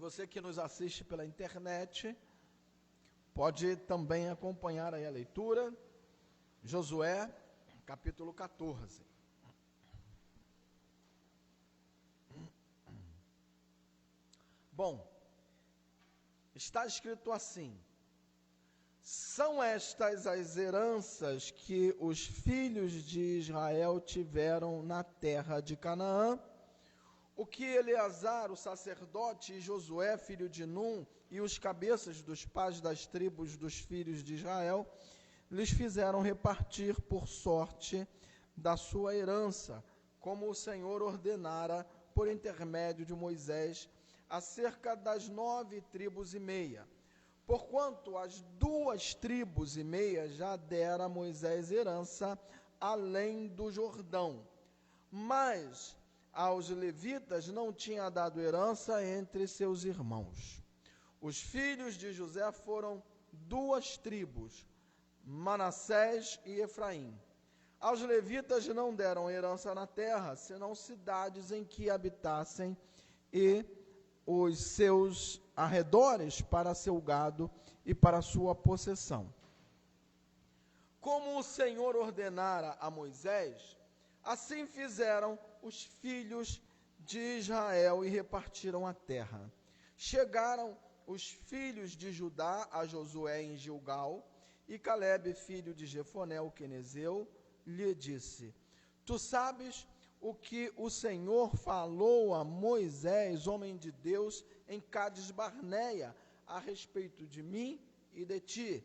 você que nos assiste pela internet, pode também acompanhar aí a leitura, Josué, capítulo 14. Bom, está escrito assim: são estas as heranças que os filhos de Israel tiveram na terra de Canaã, o que Eleazar, o sacerdote, e Josué, filho de Num, e os cabeças dos pais das tribos dos filhos de Israel, lhes fizeram repartir por sorte da sua herança, como o Senhor ordenara por intermédio de Moisés, acerca das 9 tribos e meia. Porquanto as 2 tribos e meia já dera a Moisés herança além do Jordão, mas aos levitas não tinha dado herança entre seus irmãos. Os filhos de José foram 2 tribos, Manassés e Efraim. Aos levitas não deram herança na terra, senão cidades em que habitassem e os seus arredores para seu gado e para sua possessão. Como o Senhor ordenara a Moisés, assim fizeram os filhos de Israel e repartiram a terra. Chegaram os filhos de Judá a Josué em Gilgal, e Calebe, filho de Jefoné, o quenezeu, lhe disse: Tu sabes o que o Senhor falou a Moisés, homem de Deus, em Cádiz Barneia, a respeito de mim e de ti.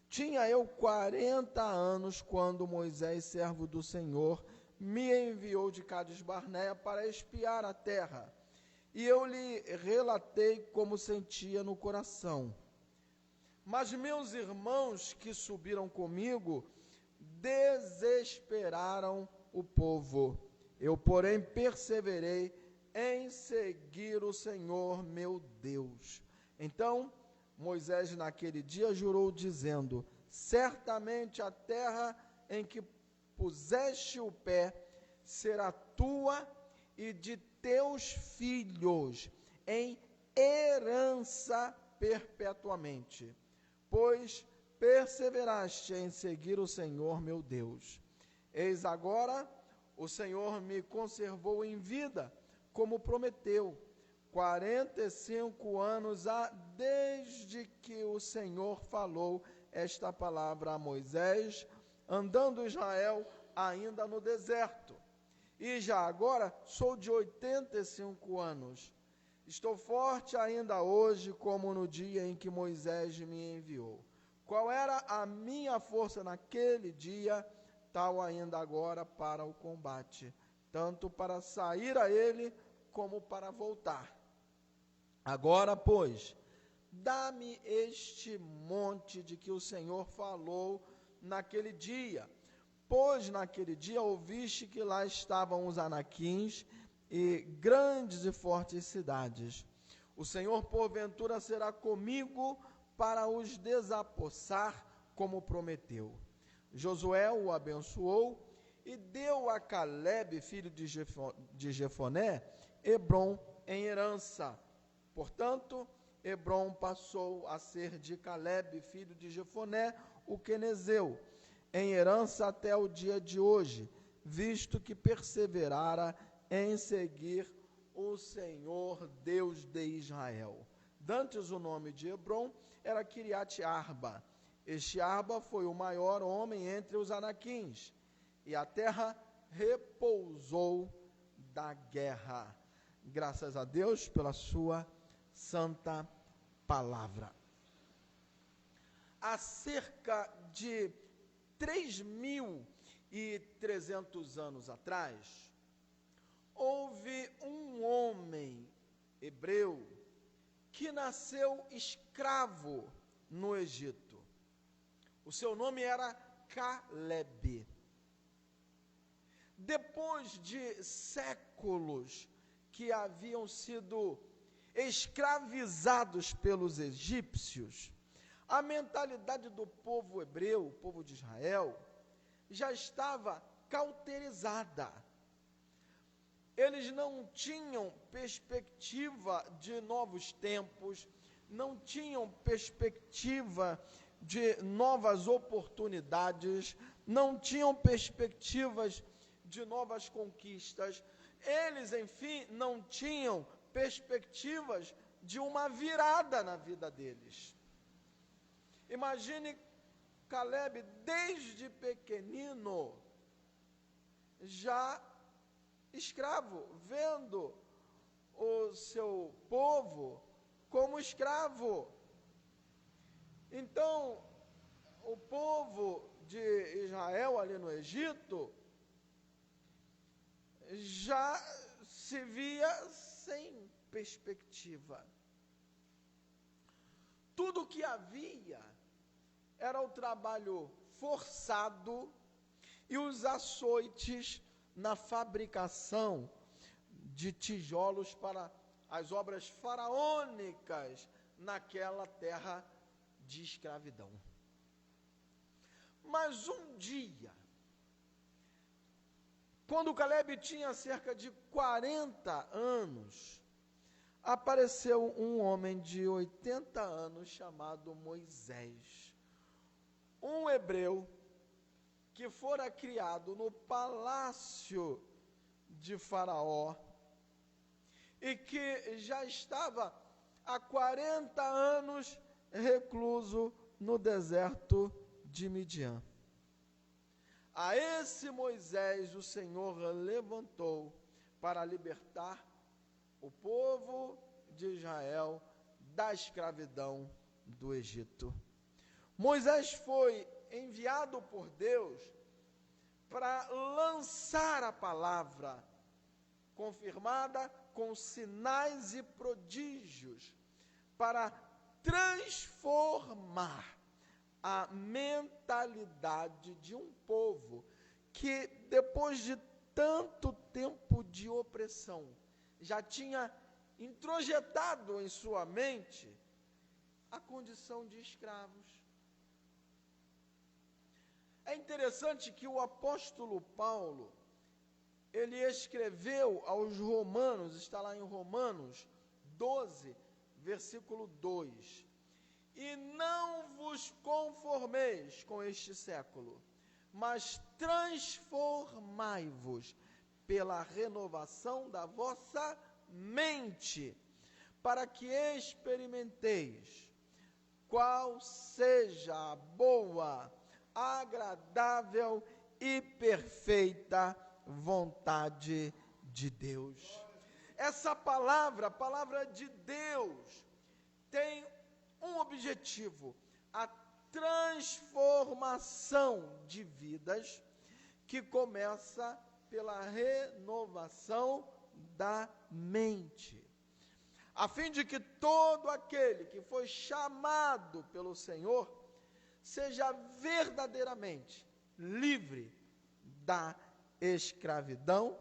Tinha eu 40 anos quando Moisés, servo do Senhor, me enviou de Cádiz Barneia para espiar a terra. E eu lhe relatei como sentia no coração. Mas meus irmãos que subiram comigo desesperaram o povo. Eu, porém, perseverei em seguir o Senhor meu Deus. Então, Moisés naquele dia jurou, dizendo: certamente a terra em que puseste o pé será tua e de teus filhos em herança perpetuamente, pois perseveraste em seguir o Senhor meu Deus. Eis agora, o Senhor me conservou em vida, como prometeu, 45 anos há desde que o Senhor falou esta palavra a Moisés, andando Israel ainda no deserto. E já agora sou de 85 anos. Estou forte ainda hoje, como no dia em que Moisés me enviou. Qual era a minha força naquele dia, tal ainda agora para o combate, tanto para sair a ele, como para voltar. Agora, pois, dá-me este monte de que o Senhor falou naquele dia, pois naquele dia ouviste que lá estavam os anaquins e grandes e fortes cidades. O Senhor, porventura, será comigo para os desapossar, como prometeu. Josué o abençoou e deu a Calebe, filho de Jefoné, Hebrom em herança. Portanto, Hebrom passou a ser de Calebe, filho de Jefoné, o quenezeu, em herança até o dia de hoje, visto que perseverara em seguir o Senhor Deus de Israel. Dantes o nome de Hebrom era Kiriat Arba. Este Arba foi o maior homem entre os anaquins, e a terra repousou da guerra. Graças a Deus pela sua santa palavra. Há cerca de 3.300 anos atrás, houve um homem hebreu que nasceu escravo no Egito. O seu nome era Calebe. Depois de séculos que haviam sido escravizados pelos egípcios, a mentalidade do povo hebreu, o povo de Israel, já estava cauterizada. eles não tinham perspectiva de novos tempos, não tinham perspectiva de novas oportunidades, não tinham perspectivas de novas conquistas, eles, enfim, não tinham perspectivas de uma virada na vida deles. Imagine Caleb, desde pequenino, já escravo, vendo o seu povo como escravo. Então, o povo de Israel ali no Egito já se via sem perspectiva. Tudo o que havia era o trabalho forçado e os açoites na fabricação de tijolos para as obras faraônicas naquela terra de escravidão. Mas um dia, quando Caleb tinha cerca de 40 anos, apareceu um homem de 80 anos chamado Moisés, um hebreu que fora criado no palácio de Faraó e que já estava há 40 anos recluso no deserto de Midian. A esse Moisés o Senhor levantou para libertar o povo de Israel da escravidão do Egito. Moisés foi enviado por Deus para lançar a palavra, confirmada com sinais e prodígios, para transformar a mentalidade de um povo que, depois de tanto tempo de opressão, já tinha introjetado em sua mente a condição de escravos. É interessante que o apóstolo Paulo, ele escreveu aos Romanos, está lá em Romanos 12, versículo 2, e não vos conformeis com este século, mas transformai-vos pela renovação da vossa mente, para que experimenteis qual seja a boa, agradável e perfeita vontade de Deus. Essa palavra, a palavra de Deus, tem um objetivo: a transformação de vidas, que começa pela renovação da mente, a fim de que todo aquele que foi chamado pelo Senhor seja verdadeiramente livre da escravidão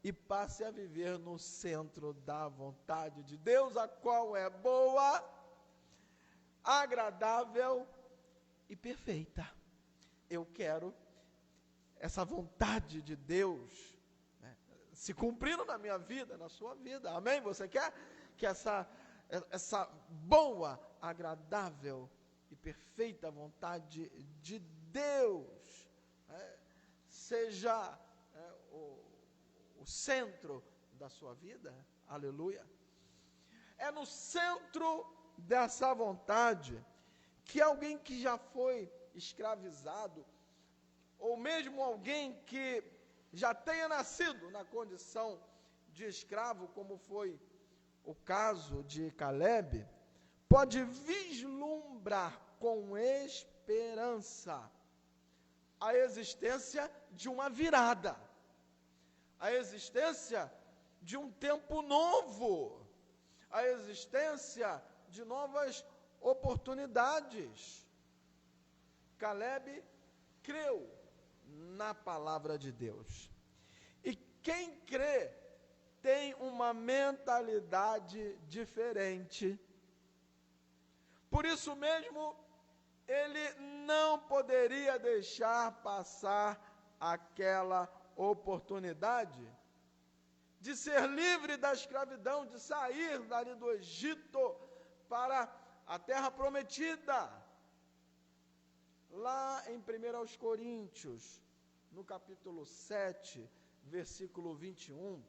e passe a viver no centro da vontade de Deus, a qual é boa, agradável e perfeita. Eu quero essa vontade de Deus, né, se cumprindo na minha vida, na sua vida. Amém? Você quer que essa boa, agradável e perfeita vontade de Deus seja o centro da sua vida? Aleluia! É no centro dessa vontade que alguém que já foi escravizado, ou mesmo alguém que já tenha nascido na condição de escravo, como foi o caso de Caleb, pode vislumbrar com esperança a existência de uma virada, a existência de um tempo novo, a existência de novas oportunidades. Caleb creu na palavra de Deus. E quem crê tem uma mentalidade diferente. Por isso mesmo, ele não poderia deixar passar aquela oportunidade de ser livre da escravidão, de sair dali do Egito para a terra prometida. Lá em 1 Coríntios, no capítulo 7, versículo 21,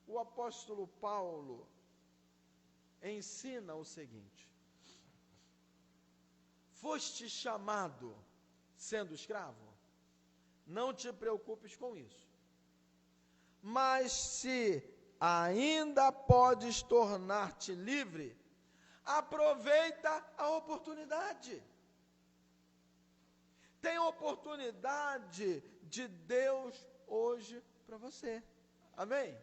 o apóstolo Paulo ensina o seguinte: foste chamado sendo escravo? Não te preocupes com isso. Mas se ainda podes tornar-te livre, aproveita a oportunidade. Tem oportunidade de Deus hoje para você. Amém?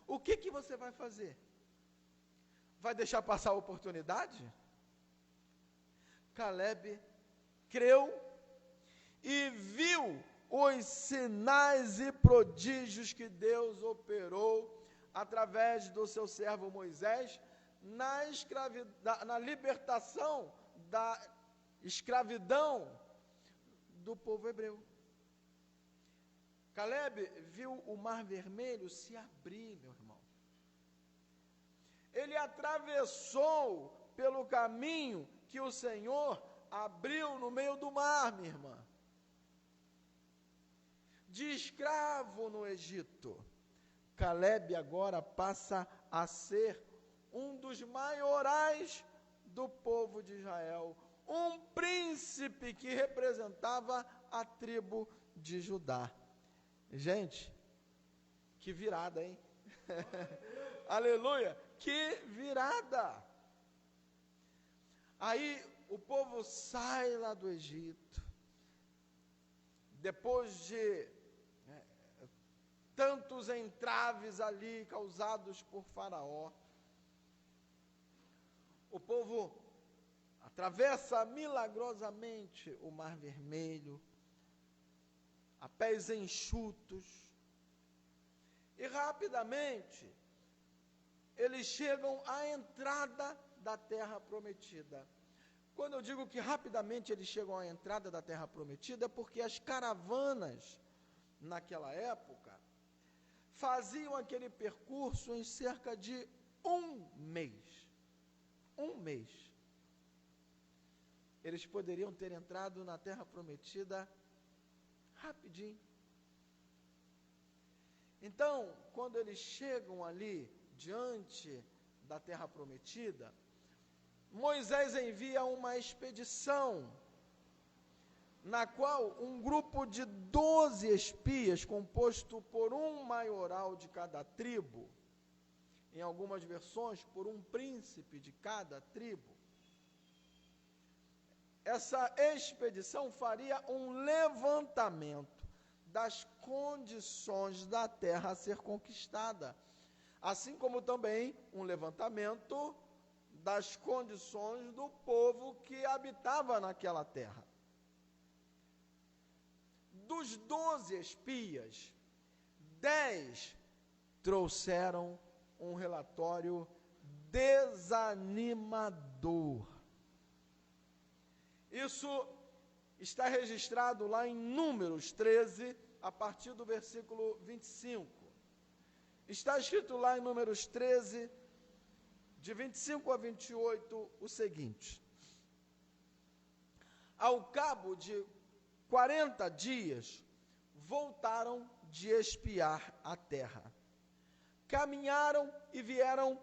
O que você vai fazer? Vai deixar passar a oportunidade? Caleb creu e viu os sinais e prodígios que Deus operou através do seu servo Moisés na libertação da escravidão do povo hebreu. Caleb viu o Mar Vermelho se abrir, meu irmão. Ele atravessou pelo caminho que o Senhor abriu no meio do mar, minha irmã. De escravo no Egito, Caleb agora passa a ser um dos maiorais do povo de Israel, um príncipe que representava a tribo de Judá. Gente, que virada, hein? Aleluia, que virada! Aí o povo sai lá do Egito, depois de tantos entraves ali causados por Faraó. O povo atravessa milagrosamente o Mar Vermelho, a pés enxutos, e rapidamente eles chegam à entrada da terra prometida. Quando eu digo que rapidamente eles chegam à entrada da terra prometida, é porque as caravanas, naquela época, faziam aquele percurso em cerca de um mês. Um mês. Eles poderiam ter entrado na terra prometida rapidinho. Então, quando eles chegam ali, diante da terra prometida, Moisés envia uma expedição, na qual um grupo de 12 espias, composto por um maioral de cada tribo, em algumas versões, por um príncipe de cada tribo, essa expedição faria um levantamento das condições da terra a ser conquistada, assim como também um levantamento das condições do povo que habitava naquela terra. Dos 12 espias, 10 trouxeram um relatório desanimador. Isso está registrado lá em Números 13, a partir do versículo 25. Está escrito lá em Números 13, de 25 a 28, o seguinte: ao cabo de 40 dias, voltaram de espiar a terra. Caminharam e vieram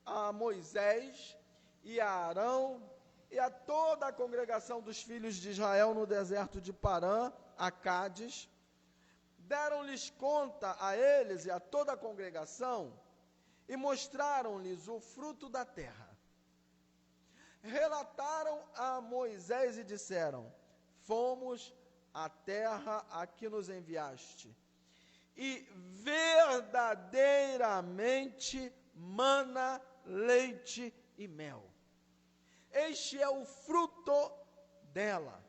a Moisés e a Arão e a toda a congregação dos filhos de Israel no deserto de Parã, a Cádiz. Deram-lhes conta a eles e a toda a congregação e mostraram-lhes o fruto da terra. Relataram a Moisés e disseram: fomos à terra a que nos enviaste, e verdadeiramente mana leite e mel. Este é o fruto dela.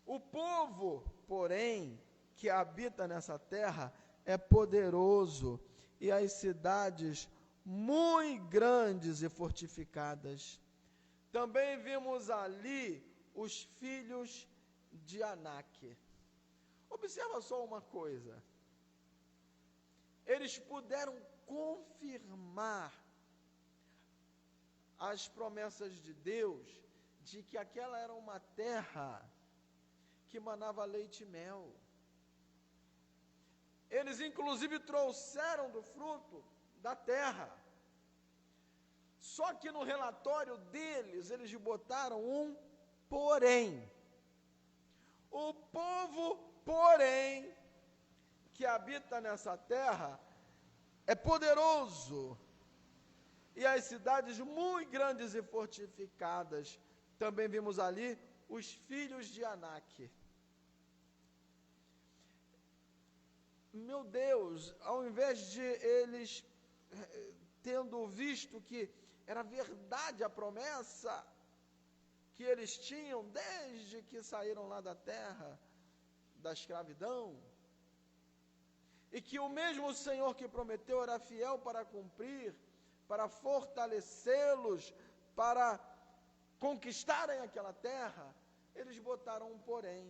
O povo, porém, que habita nessa terra é poderoso, e as cidades muito grandes e fortificadas. Também vimos ali os filhos de Anak. Observa só uma coisa. eles puderam confirmar as promessas de Deus, de que aquela era uma terra que manava leite e mel. Eles inclusive trouxeram do fruto da terra. Só que no relatório deles, eles botaram um porém. O povo, porém, que habita nessa terra, é poderoso, e as cidades muito grandes e fortificadas. Também vimos ali os filhos de Anak. Meu Deus, ao invés de eles, tendo visto que era verdade a promessa que eles tinham desde que saíram lá da terra da escravidão, e que o mesmo Senhor que prometeu era fiel para cumprir, para fortalecê-los, para conquistarem aquela terra, eles botaram um porém.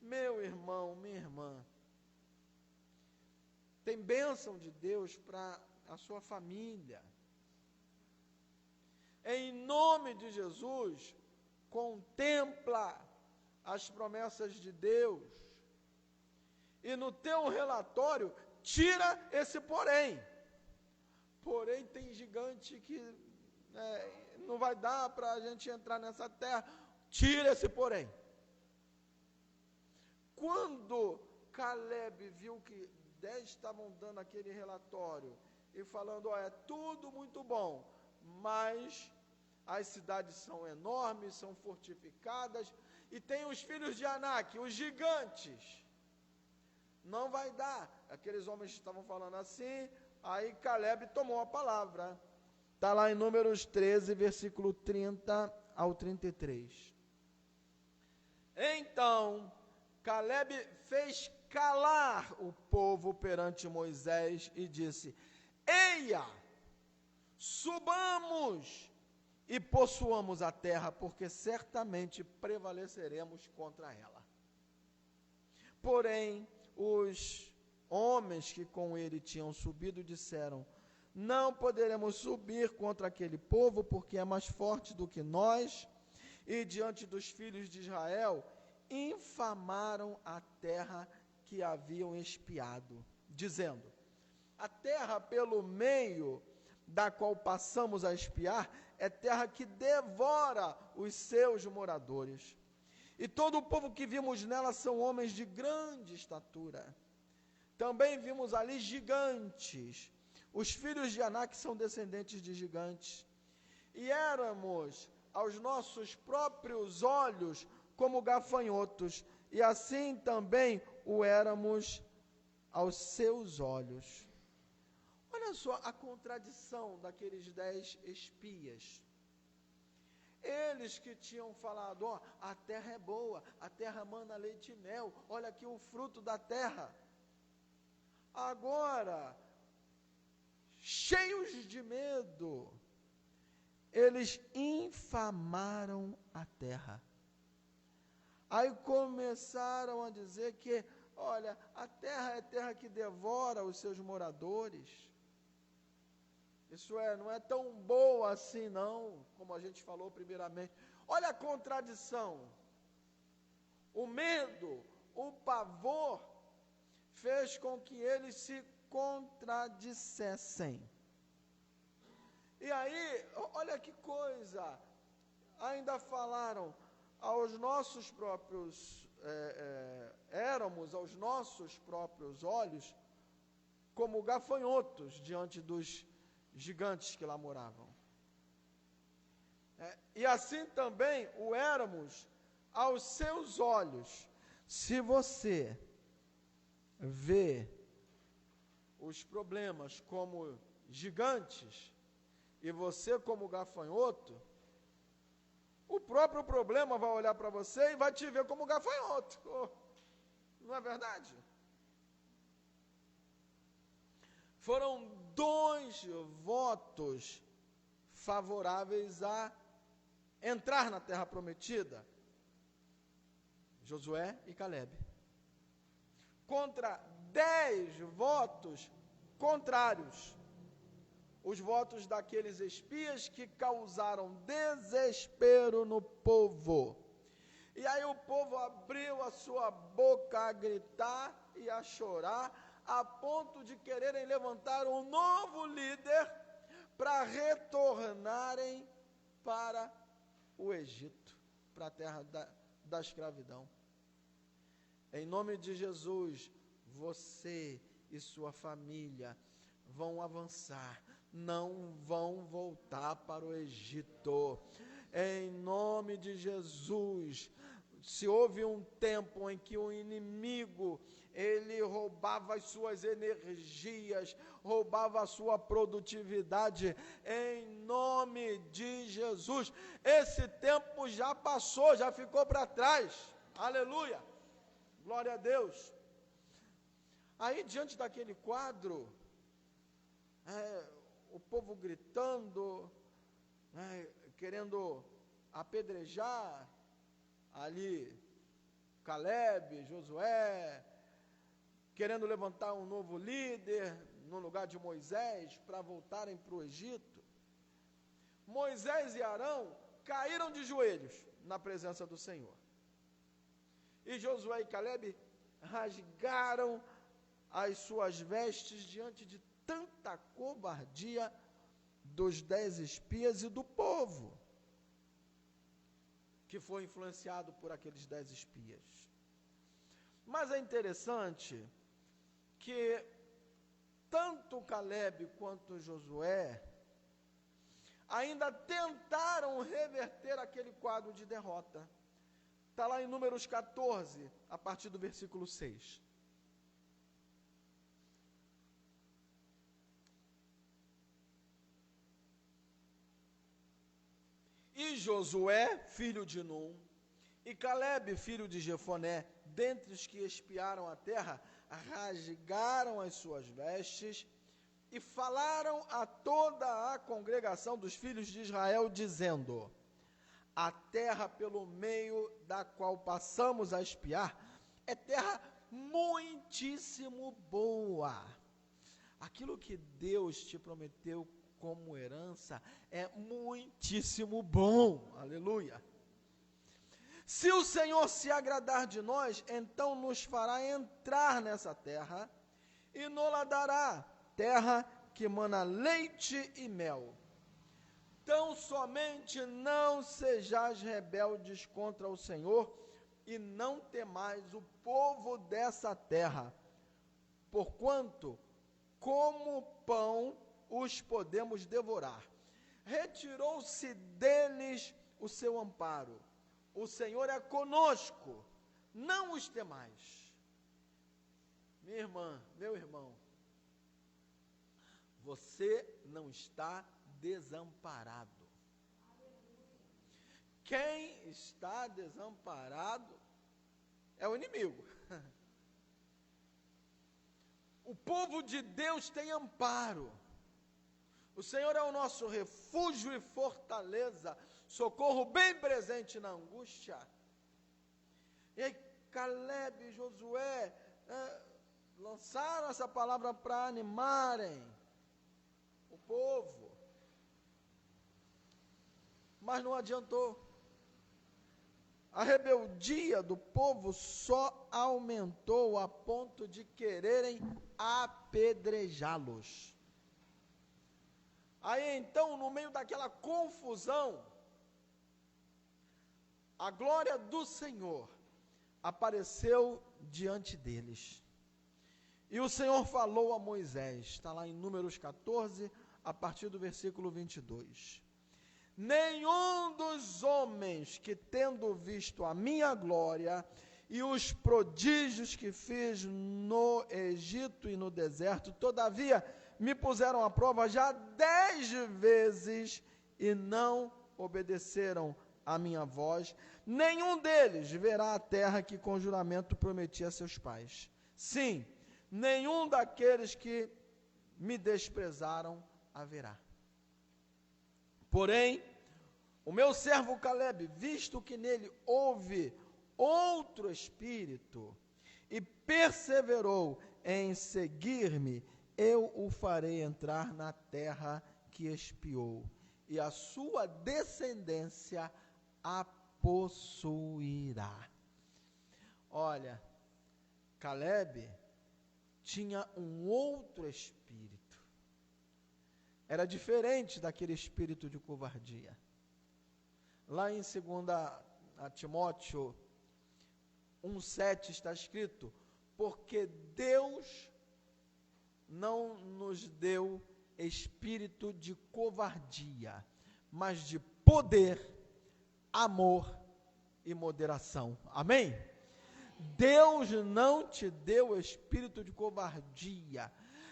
Meu irmão, minha irmã, tem bênção de Deus para a sua família. Em nome de Jesus, contempla as promessas de Deus. E no teu relatório, tira esse porém. Porém, tem gigante que não vai dar para a gente entrar nessa terra. Tira esse porém. Quando Caleb viu que 10 estavam dando aquele relatório e falando, é tudo muito bom, mas as cidades são enormes, são fortificadas, e tem os filhos de Anak, os gigantes. Não vai dar. Aqueles homens estavam falando assim, aí Caleb tomou a palavra. Está lá em Números 13, versículo 30 ao 33. Então, Caleb fez calar o povo perante Moisés e disse, eia, subamos e possuamos a terra, porque certamente prevaleceremos contra ela. Porém, os homens que com ele tinham subido disseram, não poderemos subir contra aquele povo, porque é mais forte do que nós, e diante dos filhos de Israel, infamaram a terra que haviam espiado, dizendo, a terra pelo meio da qual passamos a espiar, é terra que devora os seus moradores. E todo o povo que vimos nela são homens de grande estatura. Também vimos ali gigantes. Os filhos de Anak são descendentes de gigantes. E éramos aos nossos próprios olhos como gafanhotos, e assim também o éramos aos seus olhos. Olha só a contradição daqueles 10 espias. Eles que tinham falado, ó, a terra é boa, a terra mana leite e mel, olha aqui o fruto da terra. Agora, cheios de medo, eles infamaram a terra. Aí começaram a dizer que, olha, a terra é terra que devora os seus moradores. Isso não é tão boa assim não, como a gente falou primeiramente. Olha a contradição. O medo, o pavor, fez com que eles se contradissessem. E aí, olha que coisa, ainda falaram aos nossos próprios, éramos aos nossos próprios olhos como gafanhotos diante dos gigantes que lá moravam. E assim também o éramos aos seus olhos. Se você vê os problemas como gigantes e você como gafanhoto, o próprio problema vai olhar para você e vai te ver como gafanhoto. Não é verdade? Foram 2 votos favoráveis a entrar na terra prometida, Josué e Caleb, contra 10 votos contrários. Os votos daqueles espias que causaram desespero no povo. E aí o povo abriu a sua boca a gritar e a chorar, a ponto de quererem levantar um novo líder para retornarem para o Egito, para a terra da escravidão. Em nome de Jesus, você e sua família vão avançar, não vão voltar para o Egito. Em nome de Jesus. Se houve um tempo em que o inimigo, ele roubava as suas energias, roubava a sua produtividade, em nome de Jesus, esse tempo já passou, já ficou para trás, aleluia, glória a Deus. Aí, diante daquele quadro, o povo gritando, querendo apedrejar ali Caleb, Josué, querendo levantar um novo líder no lugar de Moisés para voltarem para o Egito. Moisés e Arão caíram de joelhos na presença do Senhor. E Josué e Caleb rasgaram as suas vestes diante de tanta covardia dos 10 espias e do povo, que foi influenciado por aqueles 10 espias. Mas é interessante que tanto Caleb quanto Josué ainda tentaram reverter aquele quadro de derrota. Está lá em Números 14, a partir do versículo 6. E Josué, filho de Num, e Caleb, filho de Jefoné, dentre os que espiaram a terra, rasgaram as suas vestes e falaram a toda a congregação dos filhos de Israel, dizendo: a terra pelo meio da qual passamos a espiar é terra muitíssimo boa. Aquilo que Deus te prometeu como herança é muitíssimo bom, aleluia. Se o Senhor se agradar de nós, então nos fará entrar nessa terra e nos dará terra que mana leite e mel. Tão somente não sejais rebeldes contra o Senhor e não temais o povo dessa terra, porquanto como pão os podemos devorar. Retirou-se deles o seu amparo. O Senhor é conosco, não os temais. Minha irmã, meu irmão, você não está desamparado. Quem está desamparado é o inimigo. O povo de Deus tem amparo. O Senhor é o nosso refúgio e fortaleza, socorro bem presente na angústia. E aí Caleb e Josué lançaram essa palavra para animarem o povo. Mas não adiantou. A rebeldia do povo só aumentou a ponto de quererem apedrejá-los. Aí então, no meio daquela confusão, a glória do Senhor apareceu diante deles. E o Senhor falou a Moisés, está lá em Números 14, a partir do versículo 22. Nenhum dos homens que, tendo visto a minha glória e os prodígios que fiz no Egito e no deserto, todavia me puseram à prova já 10 vezes e não obedeceram a minha voz, nenhum deles verá a terra que com juramento prometi a seus pais. Sim, nenhum daqueles que me desprezaram haverá. Porém, o meu servo Caleb, visto que nele houve outro espírito, e perseverou em seguir-me, eu o farei entrar na terra que espiou, e a sua descendência a possuirá. Olha, Caleb tinha um outro espírito. Era diferente daquele espírito de covardia. Lá em 2 Timóteo 1,7 está escrito: porque Deus não nos deu espírito de covardia, mas de poder, amor e moderação. Amém? Deus não te deu espírito de covardia.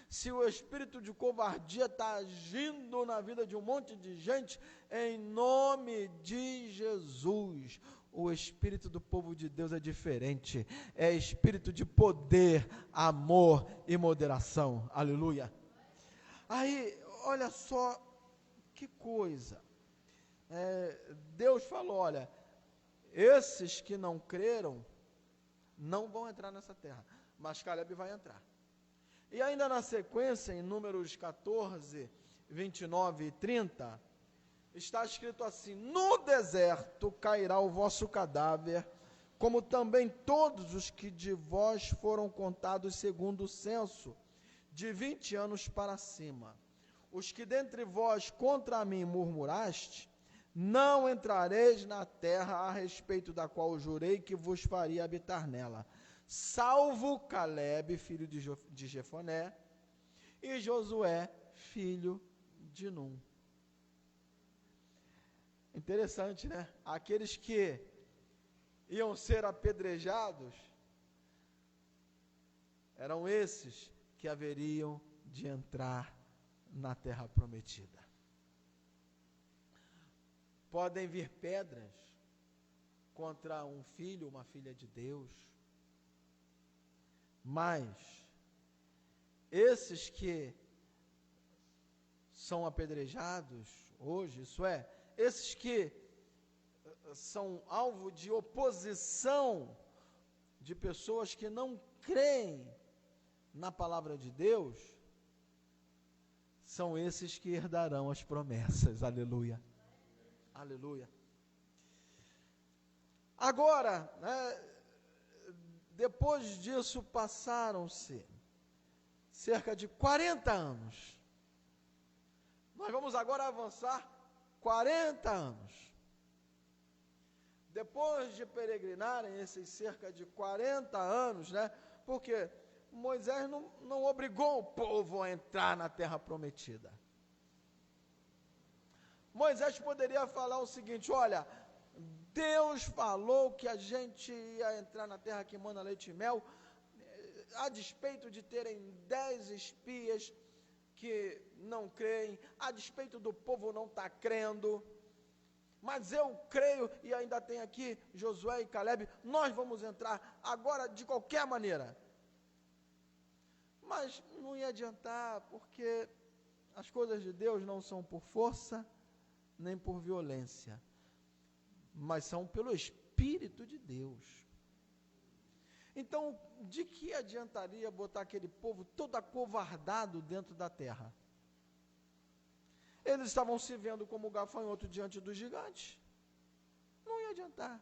Se o espírito de covardia está agindo na vida de um monte de gente, em nome de Jesus, o espírito do povo de Deus é diferente. É espírito de poder, amor e moderação. Aleluia. Aí, olha só que coisa. Deus falou, olha, esses que não creram não vão entrar nessa terra, mas Caleb vai entrar. E ainda na sequência, em Números 14, 29 e 30, está escrito assim: no deserto cairá o vosso cadáver, como também todos os que de vós foram contados segundo o censo, de 20 anos para cima. Os que dentre vós contra mim murmuraste, não entrareis na terra a respeito da qual jurei que vos faria habitar nela, salvo Caleb, filho de Jefoné, e Josué, filho de Num. Interessante, né? Aqueles que iam ser apedrejados, eram esses que haveriam de entrar na terra prometida. Podem vir pedras contra um filho, uma filha de Deus, mas esses que são apedrejados hoje, isso é, esses que são alvo de oposição de pessoas que não creem na palavra de Deus, são esses que herdarão as promessas. Aleluia. Aleluia. Agora, depois disso passaram-se cerca de 40 anos. Nós vamos agora avançar 40 anos. Depois de peregrinarem esses cerca de 40 anos, porque Moisés não obrigou o povo a entrar na terra prometida. Moisés poderia falar o seguinte: olha, Deus falou que a gente ia entrar na terra que mana leite e mel, a despeito de terem 10 espias que não creem, a despeito do povo não estar crendo, mas eu creio, e ainda tem aqui Josué e Caleb, nós vamos entrar agora de qualquer maneira. Mas não ia adiantar, porque as coisas de Deus não são por força, nem por violência, mas são pelo Espírito de Deus. Então, de que adiantaria botar aquele povo todo acovardado dentro da terra? Eles estavam se vendo como gafanhoto diante dos gigantes. Não ia adiantar.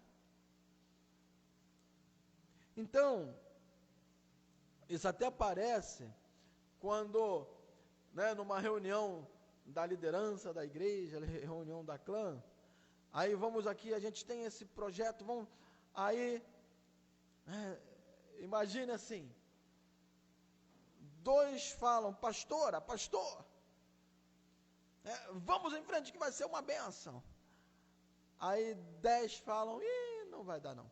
Então, isso até parece quando, numa reunião da liderança da igreja, reunião da clã, aí vamos aqui, a gente tem esse projeto, aí, imagine assim, 2 falam, pastor, vamos em frente que vai ser uma bênção. Aí 10 falam, não vai dar não.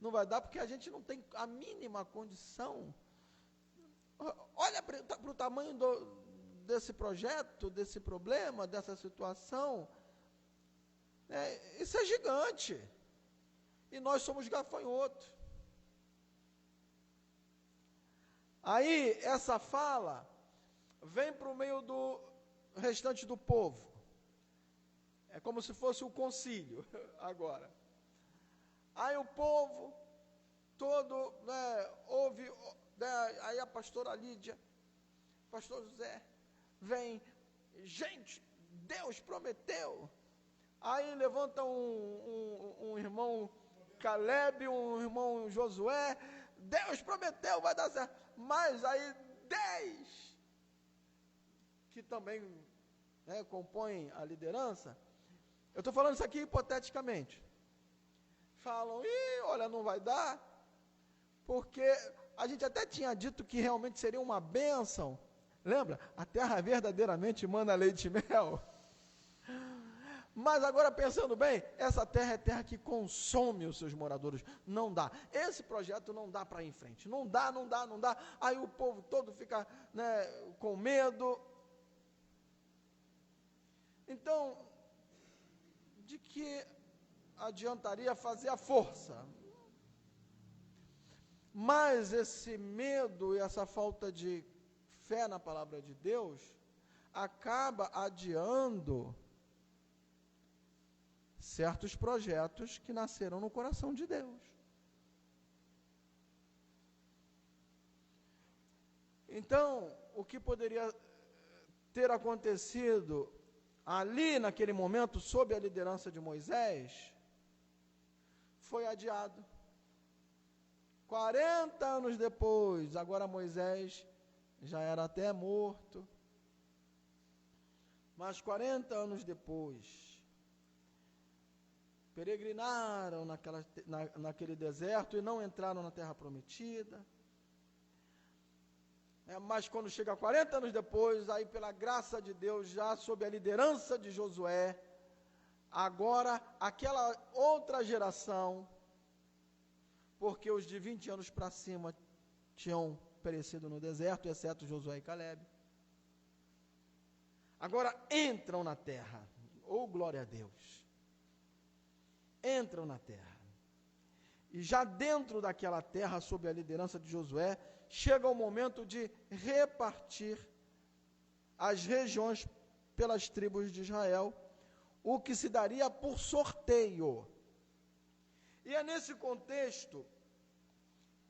Não vai dar porque a gente não tem a mínima condição. Olha para o tamanho desse projeto, desse problema, dessa situação. Isso é gigante. E nós somos gafanhotos. Aí, essa fala vem para o meio do restante do povo. É como se fosse o concílio agora. Aí o povo todo ouve, a pastora Lídia, pastor José, vem, gente, Deus prometeu. Aí levanta um irmão Caleb, um irmão Josué, Deus prometeu, vai dar certo. Mas aí 10, que também, né, compõem a liderança, eu estou falando isso aqui hipoteticamente, falam, olha, não vai dar, porque a gente até tinha dito que realmente seria uma bênção. Lembra? A terra verdadeiramente manda leite e mel. Mas agora pensando bem, essa terra é terra que consome os seus moradores. Não dá. Esse projeto não dá para ir em frente. Não dá. Aí o povo todo fica, né, com medo. Então, de que adiantaria fazer a força? Mas esse medo e essa falta de fé na palavra de Deus acaba adiando certos projetos que nasceram no coração de Deus. Então, o que poderia ter acontecido ali naquele momento, sob a liderança de Moisés, foi adiado. 40 anos depois, agora Moisés já era até morto, mas 40 anos depois, peregrinaram naquele deserto e não entraram na terra prometida. Mas quando chega 40 anos depois, aí pela graça de Deus, já sob a liderança de Josué, agora aquela outra geração, porque os de 20 anos para cima tinham perecido no deserto, exceto Josué e Caleb. Agora entram na terra, glória a Deus, entram na terra, e já dentro daquela terra, sob a liderança de Josué, chega o momento de repartir as regiões pelas tribos de Israel, o que se daria por sorteio. E é nesse contexto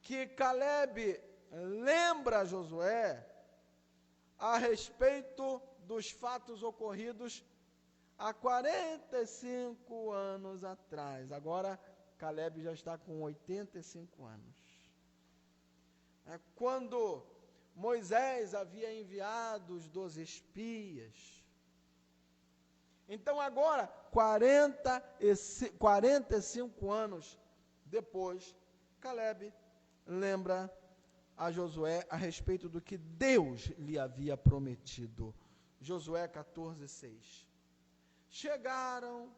que Caleb lembra a Josué a respeito dos fatos ocorridos há 45 anos atrás. Agora, Caleb já está com 85 anos. Quando Moisés havia enviado os 12 espias. Então agora, 45 anos depois, Caleb lembra a Josué a respeito do que Deus lhe havia prometido. Josué 14:6. Chegaram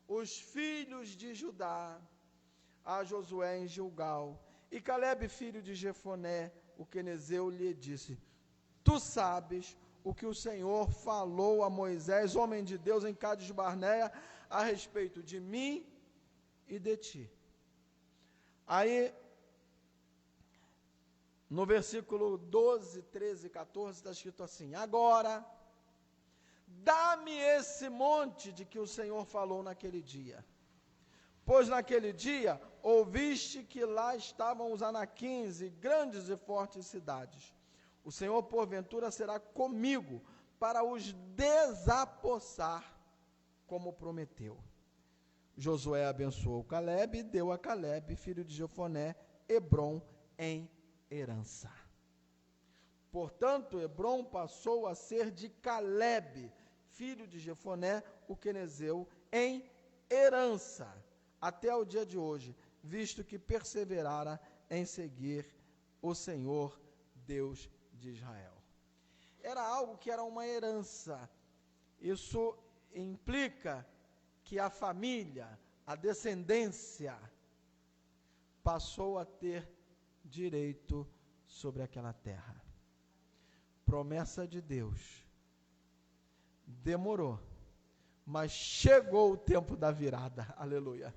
os filhos de Judá a Josué em Gilgal, e Caleb, filho de Jefoné, o quenezeu, lhe disse: Tu sabes o que o Senhor falou a Moisés, homem de Deus, em Cádiz Barneia, a respeito de mim e de ti. Aí, no versículo 12, 13 e 14, está escrito assim: Agora, dá-me esse monte de que o Senhor falou naquele dia. Pois naquele dia ouviste que lá estavam os anaquins e grandes e fortes cidades. O Senhor, porventura, será comigo para os desapossar, como prometeu. Josué abençoou Caleb e deu a Caleb, filho de Jefoné, Hebrom em herança. Portanto, Hebrom passou a ser de Caleb, filho de Jefoné, o quenezeu, em herança, até o dia de hoje, visto que perseverara em seguir o Senhor, Deus de Israel. Era algo que era uma herança. Isso implica que a família, a descendência, passou a ter direito sobre aquela terra. Promessa de Deus. Demorou, mas chegou o tempo da virada. Aleluia.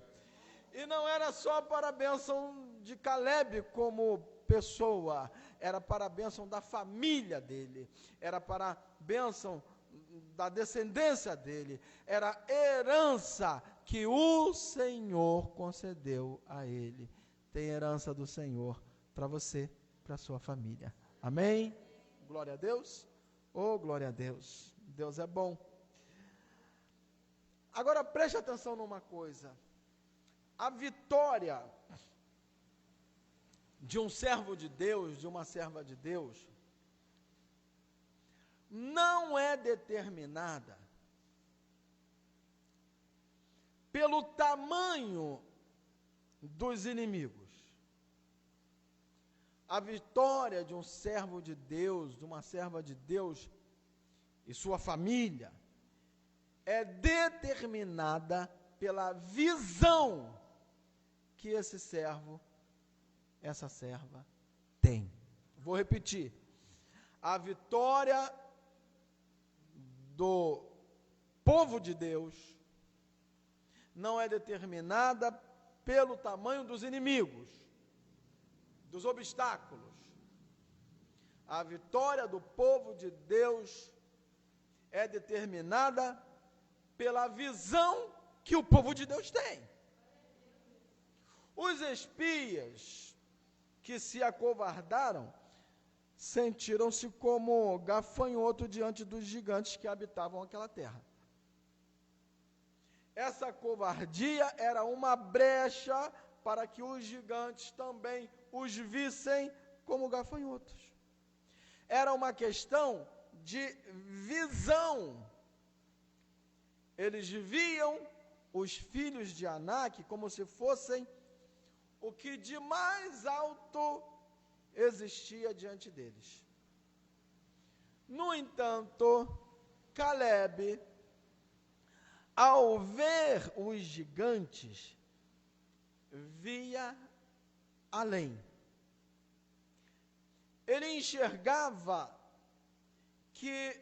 E não era só para a bênção de Caleb como pessoa, era para a bênção da família dele, era para a bênção da descendência dele, era herança que o Senhor concedeu a ele. Tem herança do Senhor para você, para a sua família. Amém? Glória a Deus. Oh, glória a Deus. Deus é bom. Agora preste atenção numa coisa. A vitória de um servo de Deus, de uma serva de Deus, não é determinada pelo tamanho dos inimigos. A vitória de um servo de Deus, de uma serva de Deus e sua família é determinada pela visão que esse servo, essa serva tem. Vou repetir. A vitória do povo de Deus não é determinada pelo tamanho dos inimigos, dos obstáculos. A vitória do povo de Deus é determinada pela visão que o povo de Deus tem. Os espias que se acovardaram sentiram-se como gafanhoto diante dos gigantes que habitavam aquela terra. Essa covardia era uma brecha para que os gigantes também os vissem como gafanhotos. Era uma questão de visão. Eles viam os filhos de Anak como se fossem o que de mais alto existia diante deles. No entanto, Caleb, ao ver os gigantes, via além. Ele enxergava que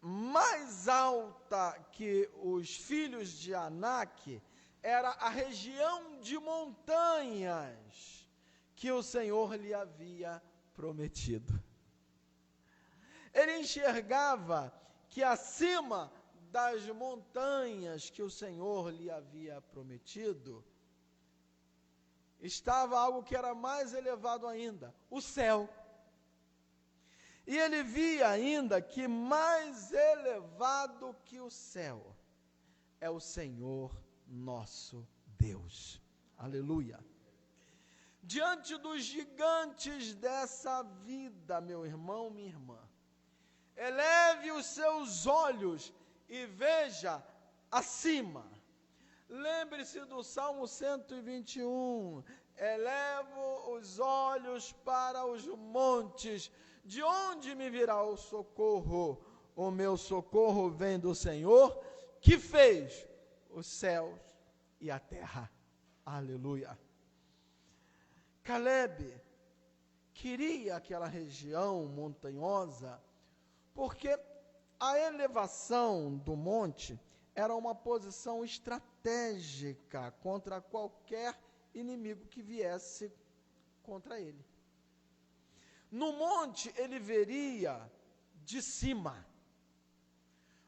mais alta que os filhos de Anak era a região de montanhas que o Senhor lhe havia prometido. Ele enxergava que acima das montanhas que o Senhor lhe havia prometido, estava algo que era mais elevado ainda, o céu. E ele via ainda que mais elevado que o céu é o Senhor nosso Deus. Aleluia. Diante dos gigantes dessa vida, meu irmão, minha irmã, eleve os seus olhos e veja acima. Lembre-se do Salmo 121, elevo os olhos para os montes, de onde me virá o socorro? O meu socorro vem do Senhor, que fez os céus e a terra. Aleluia. Caleb queria aquela região montanhosa, porque a elevação do monte era uma posição estratégica contra qualquer inimigo que viesse contra ele. No monte ele veria de cima.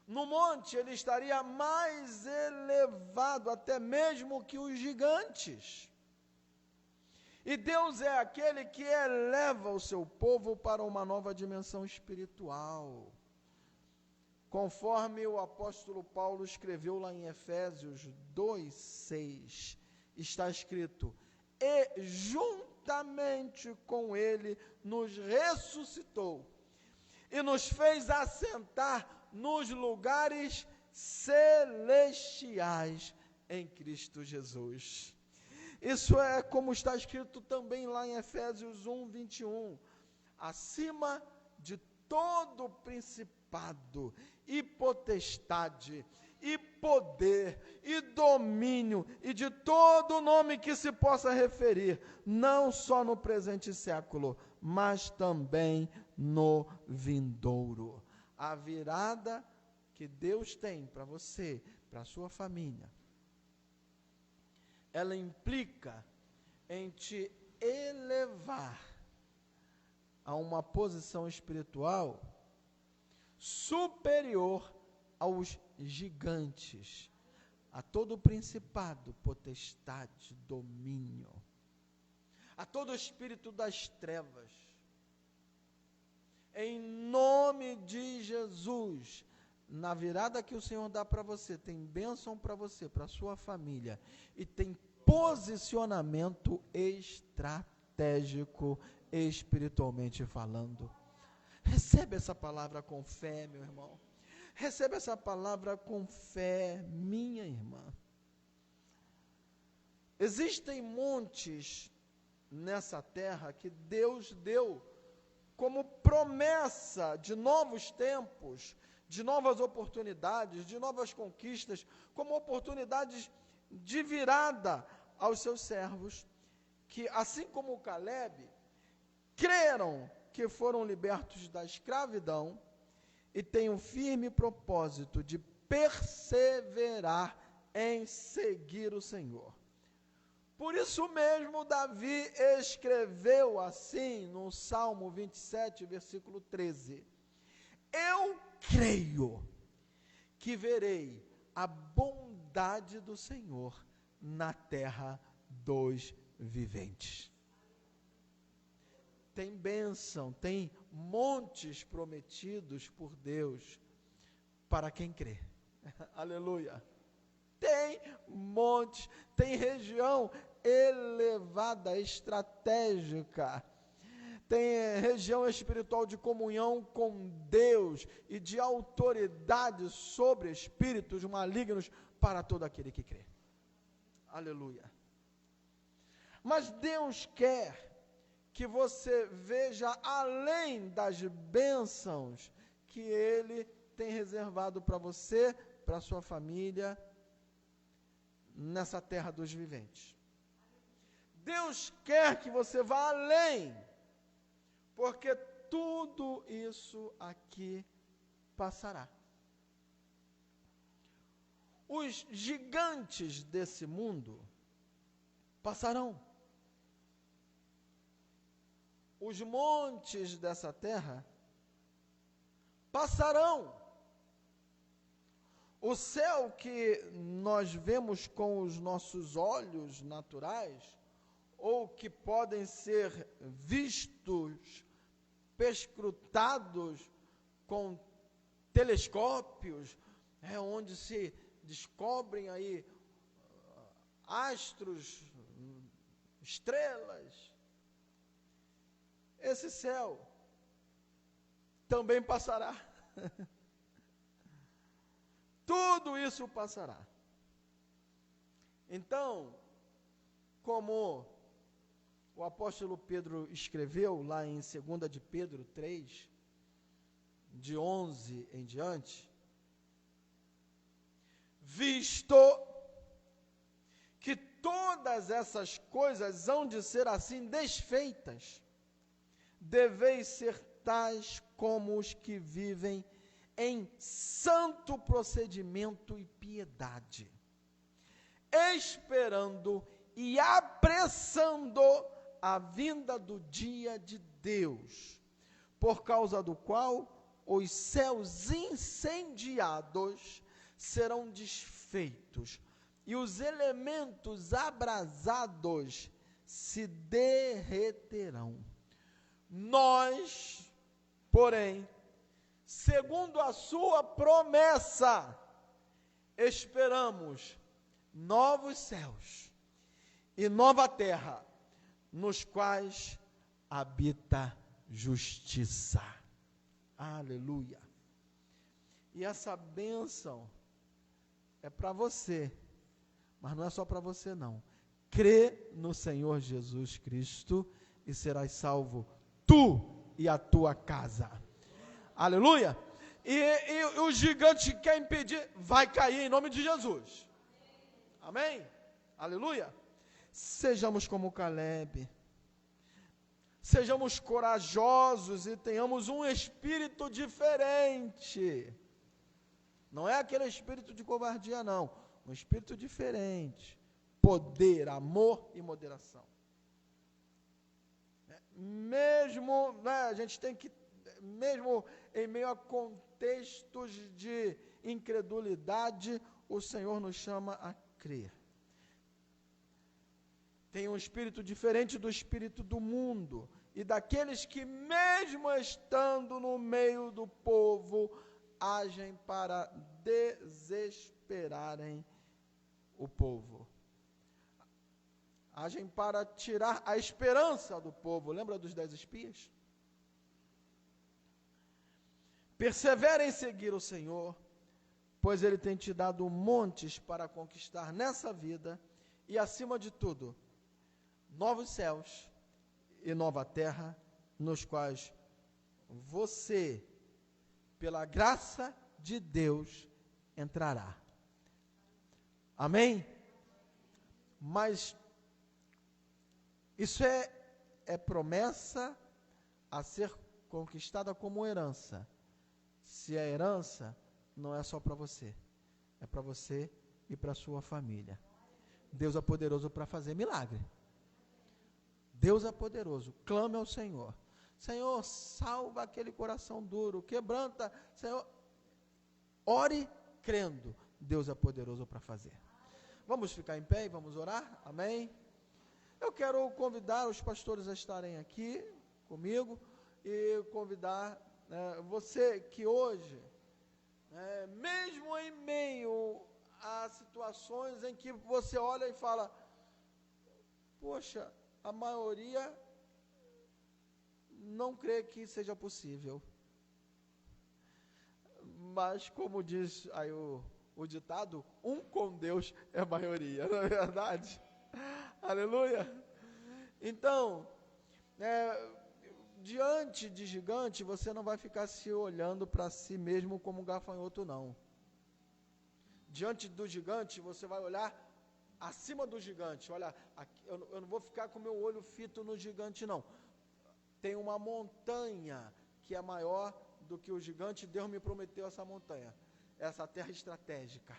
No monte ele estaria mais elevado até mesmo que os gigantes. E Deus é aquele que eleva o seu povo para uma nova dimensão espiritual. Conforme o apóstolo Paulo escreveu lá em Efésios 2:6, está escrito: e juntamente com ele nos ressuscitou e nos fez assentar nos lugares celestiais em Cristo Jesus. Isso é como está escrito também lá em Efésios 1:21, acima de todo principado e potestade e poder e domínio e de todo nome que se possa referir, não só no presente século, mas também no vindouro. A virada que Deus tem para você, para a sua família, ela implica em te elevar a uma posição espiritual superior aos gigantes, a todo principado, potestade, domínio, a todo espírito das trevas. Em nome de Jesus, na virada que o Senhor dá para você, tem bênção para você, para a sua família, e tem posicionamento estratégico, espiritualmente falando. Recebe essa palavra com fé, meu irmão. Recebe essa palavra com fé, minha irmã. Existem montes nessa terra que Deus deu como promessa de novos tempos, de novas oportunidades, de novas conquistas, como oportunidades de virada aos seus servos, que assim como Caleb, creram que foram libertos da escravidão e têm um firme propósito de perseverar em seguir o Senhor. Por isso mesmo, Davi escreveu assim no Salmo 27, versículo 13: Eu creio que verei a bondade do Senhor na terra dos viventes. Tem bênção, tem montes prometidos por Deus para quem crê. Aleluia. Tem montes, tem região elevada, estratégica, tem região espiritual de comunhão com Deus e de autoridade sobre espíritos malignos para todo aquele que crê. Aleluia. Mas Deus quer que você veja além das bênçãos que Ele tem reservado para você, para a sua família, nessa terra dos viventes. Deus quer que você vá além, porque tudo isso aqui passará. Os gigantes desse mundo passarão. Os montes dessa terra passarão. O céu que nós vemos com os nossos olhos naturais, ou que podem ser vistos, perscrutados com telescópios, onde se descobrem aí astros, estrelas. Esse céu também passará. Tudo isso passará. Então, como o apóstolo Pedro escreveu lá em 2 de Pedro 3, de 11 em diante, visto que todas essas coisas hão de ser assim desfeitas, deveis ser tais como os que vivem em santo procedimento e piedade, esperando e apressando a vinda do dia de Deus, por causa do qual os céus incendiados serão desfeitos e os elementos abrasados se derreterão. Nós, porém, segundo a sua promessa, esperamos novos céus e nova terra, nos quais habita justiça. Aleluia. E essa bênção é para você, mas não é só para você não. Crê no Senhor Jesus Cristo e serás salvo, tu e a tua casa. Aleluia. E o gigante que quer impedir, vai cair em nome de Jesus. Amém? Aleluia. Sejamos como Caleb. Sejamos corajosos e tenhamos um espírito diferente. Não é aquele espírito de covardia, não. Um espírito diferente. Poder, amor e moderação. Mesmo, a gente tem que, mesmo em meio a contextos de incredulidade, o Senhor nos chama a crer. Tem um espírito diferente do espírito do mundo, e daqueles que, mesmo estando no meio do povo, agem para desesperarem o povo. Agem para tirar a esperança do povo. Lembra dos 10 espias? Persevera em seguir o Senhor, pois Ele tem te dado montes para conquistar nessa vida e, acima de tudo, novos céus e nova terra, nos quais você, pela graça de Deus, entrará. Amém? Mas isso é promessa a ser conquistada como herança. Se é herança, não é só para você, é para você e para a sua família. Deus é poderoso para fazer milagre. Deus é poderoso. Clame ao Senhor. Senhor, salva aquele coração duro, quebranta. Senhor, ore crendo. Deus é poderoso para fazer. Vamos ficar em pé e vamos orar? Amém? Eu quero convidar os pastores a estarem aqui comigo e convidar você que hoje, mesmo em meio a situações em que você olha e fala, poxa, a maioria não crê que seja possível. Mas como diz aí o ditado, um com Deus é a maioria, não é verdade? Aleluia! Então, diante de gigante, você não vai ficar se olhando para si mesmo como um gafanhoto, não. Diante do gigante, você vai olhar acima do gigante. Olha, aqui, eu não vou ficar com o meu olho fito no gigante, não. Tem uma montanha que é maior do que o gigante. Deus me prometeu essa montanha, essa terra estratégica.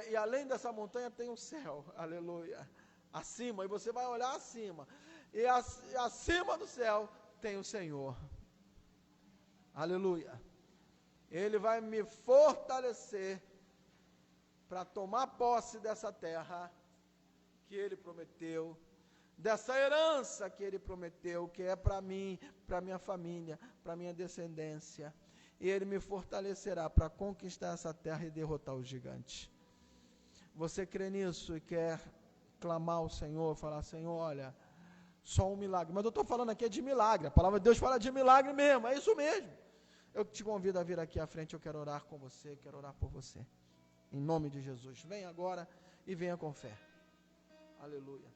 E além dessa montanha tem o céu, aleluia, acima, e você vai olhar acima, e acima do céu tem o Senhor, aleluia. Ele vai me fortalecer para tomar posse dessa terra que Ele prometeu, dessa herança que Ele prometeu, que é para mim, para minha família, para minha descendência, e Ele me fortalecerá para conquistar essa terra e derrotar os gigantes. Você crê nisso e quer clamar ao Senhor, falar, Senhor, olha, só um milagre. Mas eu estou falando aqui de milagre, a palavra de Deus fala de milagre mesmo, é isso mesmo. Eu te convido a vir aqui à frente, eu quero orar com você, quero orar por você. Em nome de Jesus, venha agora e venha com fé. Aleluia.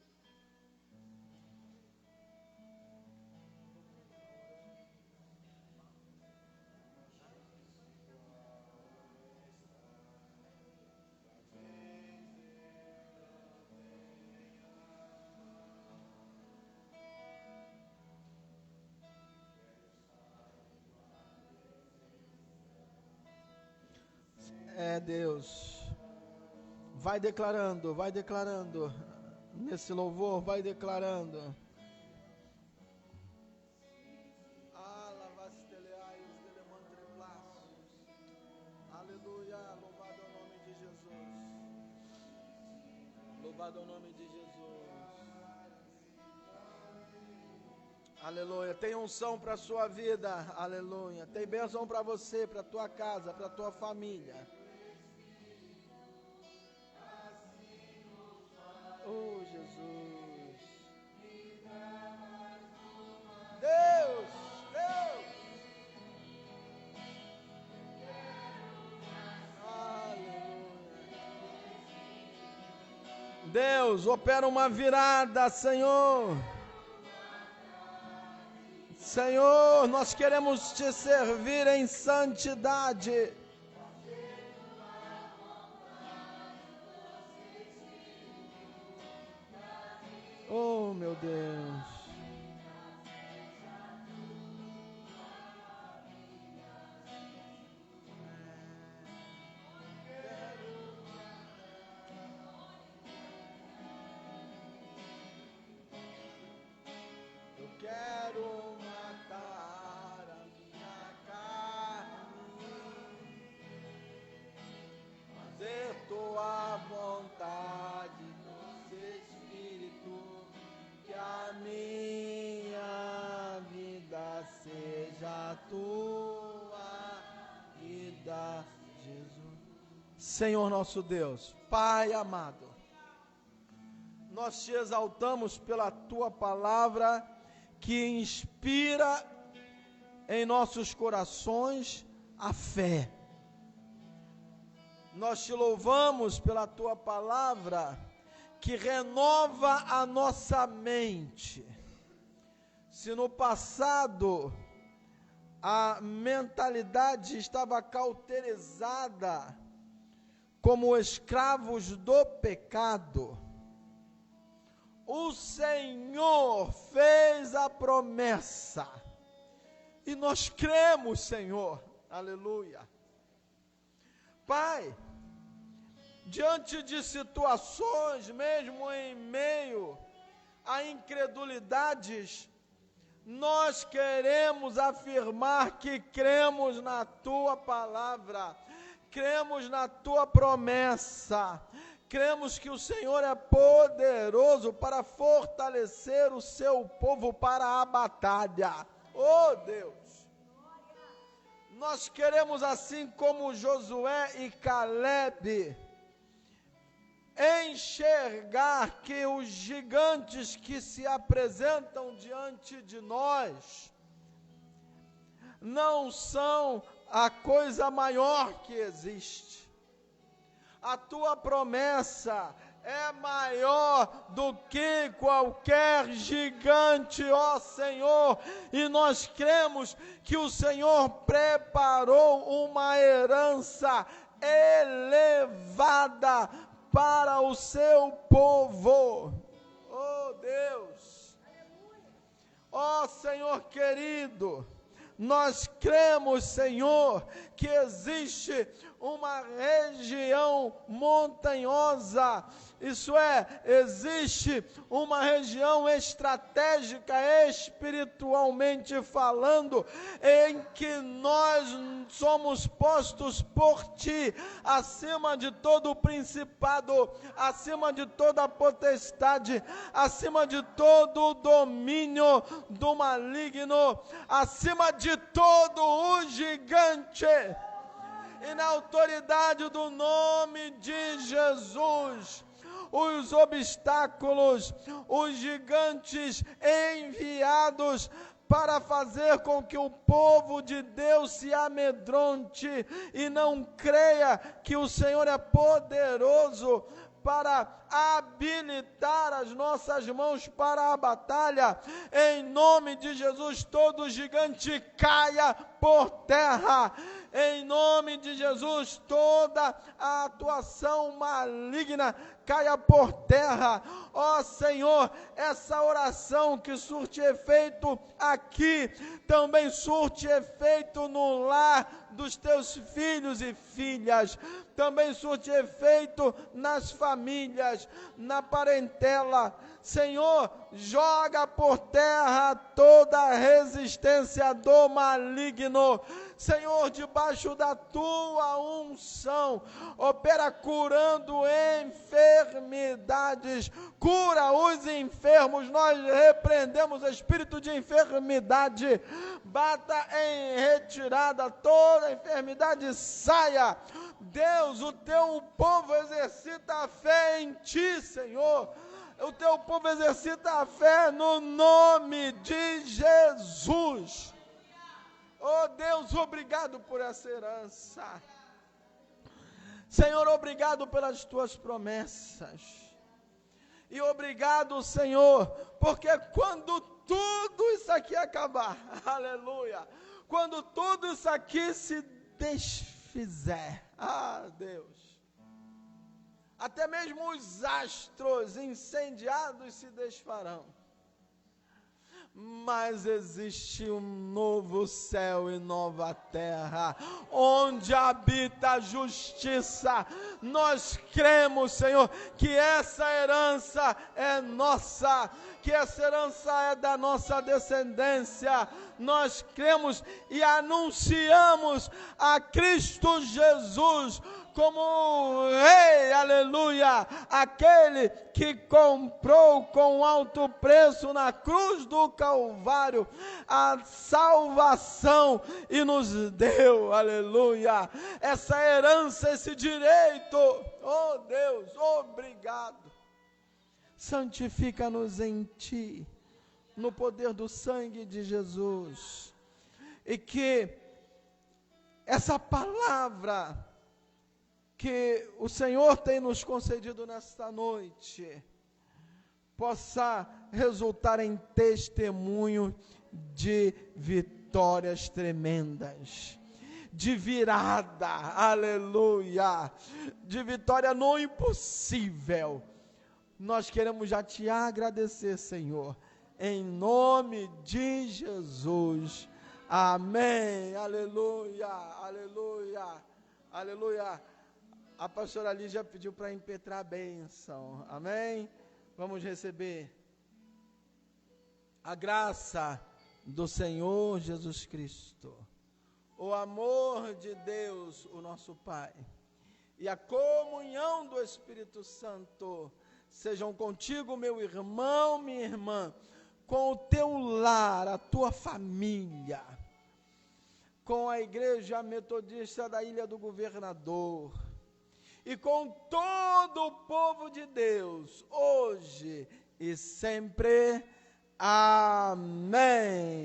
Deus, vai declarando, nesse louvor, vai declarando. Aleluia, louvado é o nome de Jesus, louvado é o nome de Jesus, aleluia. Tem unção para a sua vida, aleluia, tem bênção para você, para a tua casa, para a tua família. Oh, Jesus. Deus. Aleluia. Deus, opera uma virada, Senhor. Senhor, nós queremos te servir em santidade. Oh, meu Deus. Eu quero matar a minha carne na tua vida, Jesus. Senhor nosso Deus, Pai amado, nós te exaltamos pela tua palavra que inspira em nossos corações a fé. Nós te louvamos pela tua palavra que renova a nossa mente. Se no passado a mentalidade estava cauterizada como escravos do pecado, o Senhor fez a promessa, e nós cremos, Senhor, aleluia. Pai, diante de situações, mesmo em meio a incredulidades, nós queremos afirmar que cremos na tua palavra, cremos na tua promessa, cremos que o Senhor é poderoso para fortalecer o seu povo para a batalha. Oh Deus! Nós queremos, assim como Josué e Caleb, enxergar que os gigantes que se apresentam diante de nós não são a coisa maior que existe. A tua promessa é maior do que qualquer gigante, ó Senhor, e nós cremos que o Senhor preparou uma herança elevada para o seu povo. Oh Deus, ó Senhor querido, nós cremos, Senhor, que existe uma região montanhosa, isso é, existe uma região estratégica, espiritualmente falando, em que nós somos postos por Ti, acima de todo o principado, acima de toda a potestade, acima de todo o domínio do maligno, acima de todo o gigante. E na autoridade do nome de Jesus, os obstáculos, os gigantes enviados para fazer com que o povo de Deus se amedronte e não creia que o Senhor é poderoso para habilitar as nossas mãos para a batalha, em nome de Jesus, todo gigante caia por terra. Em nome de Jesus, toda a atuação maligna caia por terra. Ó Senhor, essa oração que surte efeito aqui, também surte efeito no lar dos teus filhos e filhas, também surte efeito nas famílias, na parentela. Senhor, joga por terra toda a resistência do maligno. Senhor, debaixo da tua unção, opera curando enfermidades, cura os enfermos. Nós repreendemos o espírito de enfermidade, bata em retirada, toda enfermidade saia. Deus, o teu povo exercita a fé em Ti, Senhor. O teu povo exercita a fé no nome de Jesus. Oh Deus, obrigado por essa herança. Senhor, obrigado pelas tuas promessas. E obrigado, Senhor, porque quando tudo isso aqui acabar, aleluia, quando tudo isso aqui se desfizer, Deus, até mesmo os astros incendiados se desfarão. Mas existe um novo céu e nova terra, onde habita a justiça. Nós cremos, Senhor, que essa herança é nossa, que essa herança é da nossa descendência. Nós cremos e anunciamos a Cristo Jesus como rei, aleluia, aquele que comprou com alto preço na cruz do Calvário a salvação e nos deu, aleluia, essa herança, esse direito. Oh Deus, obrigado. Santifica-nos em Ti, no poder do sangue de Jesus, e que essa palavra que o Senhor tem nos concedido nesta noite possa resultar em testemunho de vitórias tremendas, de virada, aleluia, de vitória no impossível. Nós queremos já te agradecer, Senhor, em nome de Jesus. Amém, aleluia, aleluia, aleluia. A pastora Lígia pediu para impetrar a bênção, amém? Vamos receber a graça do Senhor Jesus Cristo, o amor de Deus, o nosso Pai, e a comunhão do Espírito Santo sejam contigo, meu irmão, minha irmã, com o teu lar, a tua família, com a Igreja Metodista da Ilha do Governador, e com todo o povo de Deus, hoje e sempre. Amém.